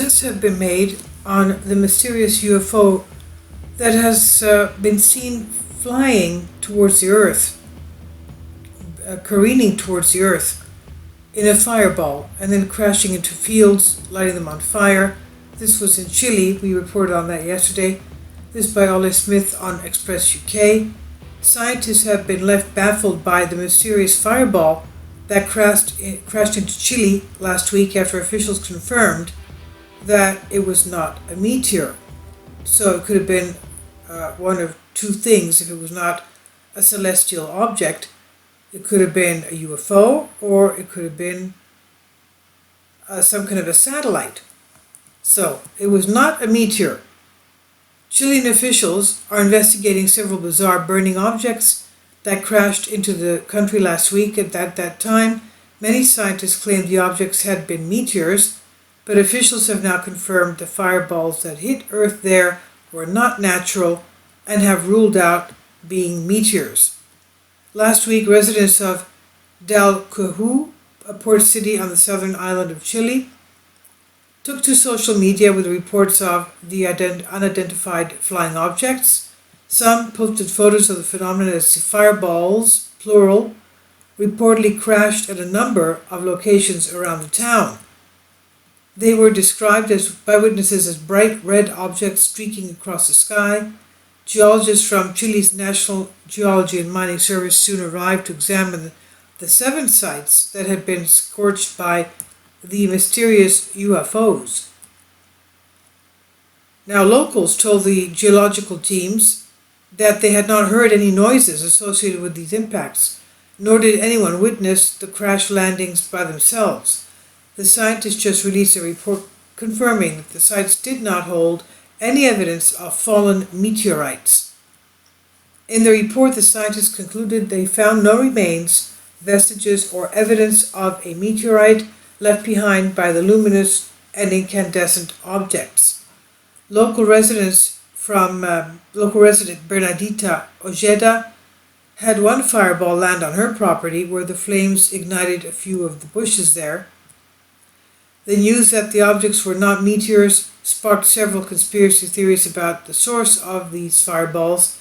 tests have been made on the mysterious UFO that has been seen flying towards the Earth, careening towards the Earth in a fireball and then crashing into fields, lighting them on fire. This was in Chile. We reported on that yesterday. This by Ole Smith on Express UK. Scientists have been left baffled by the mysterious fireball that crashed into Chile last week after officials confirmed that it was not a meteor. So it could have been one of two things. If it was not a celestial object, it could have been a UFO, or it could have been some kind of a satellite. So it was not a meteor. Chilean officials are investigating several bizarre burning objects that crashed into the country last week. At that time, many scientists claimed the objects had been meteors, but officials have now confirmed the fireballs that hit Earth there were not natural and have ruled out being meteors. Last week, residents of Dalcohu, a port city on the southern island of Chile, took to social media with reports of the unidentified flying objects. Some posted photos of the phenomenon as fireballs, plural, reportedly crashed at a number of locations around the town. They were described by witnesses as bright red objects streaking across the sky. Geologists from Chile's National Geology and Mining Service soon arrived to examine the 7 sites that had been scorched by the mysterious UFOs. Now, locals told the geological teams that they had not heard any noises associated with these impacts, nor did anyone witness the crash landings by themselves. The scientists just released a report confirming that the sites did not hold any evidence of fallen meteorites. In the report, the scientists concluded they found no remains, vestiges, or evidence of a meteorite left behind by the luminous and incandescent objects. Local resident Bernadita Ojeda had one fireball land on her property where the flames ignited a few of the bushes there. The news that the objects were not meteors sparked several conspiracy theories about the source of these fireballs.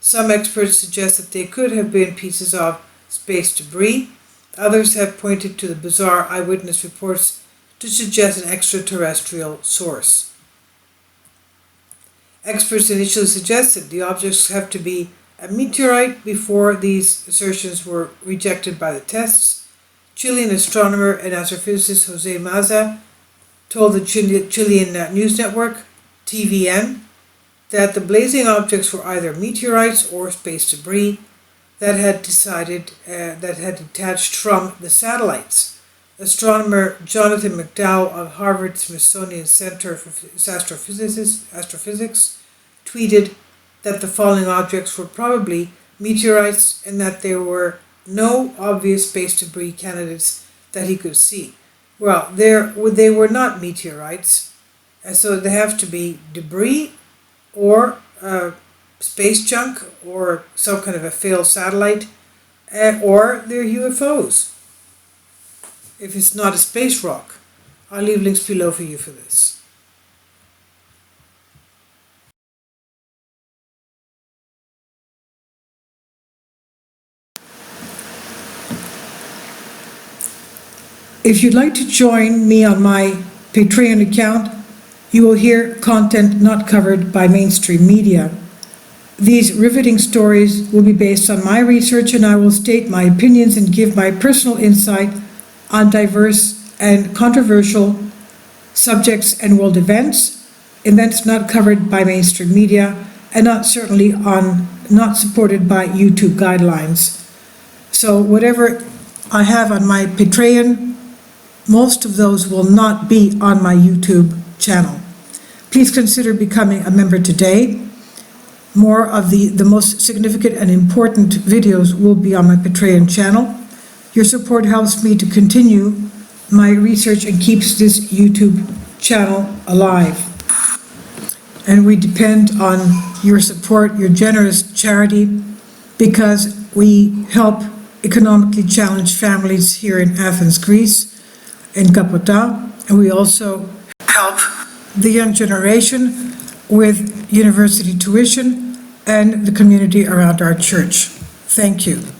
Some experts suggest that they could have been pieces of space debris. Others have pointed to the bizarre eyewitness reports to suggest an extraterrestrial source. Experts initially suggested the objects have to be a meteorite before these assertions were rejected by the tests. Chilean astronomer and astrophysicist Jose Maza told the Chilean news network, TVN, that the blazing objects were either meteorites or space debris that had detached from the satellites. Astronomer Jonathan McDowell of Harvard Smithsonian Center for Astrophysics tweeted that the falling objects were probably meteorites and that there were no obvious space debris candidates that he could see. Well, they were not meteorites, and so they have to be debris or space junk or some kind of a failed satellite, or they're UFOs. If it's not a space rock. I'll leave links below for you for this. If you'd like to join me on my Patreon account, you will hear content not covered by mainstream media. These riveting stories will be based on my research, and I will state my opinions and give my personal insight on diverse and controversial subjects and world events not covered by mainstream media, and not supported by YouTube guidelines. So whatever I have on my Patreon, most of those will not be on my YouTube channel. Please consider becoming a member today. More of the most significant and important videos will be on my Patreon channel. Your support helps me to continue my research and keeps this YouTube channel alive. And we depend on your support, your generous charity, because we help economically challenged families here in Athens, Greece, in Kapota, and we also help the young generation with university tuition, and the community around our church. Thank you.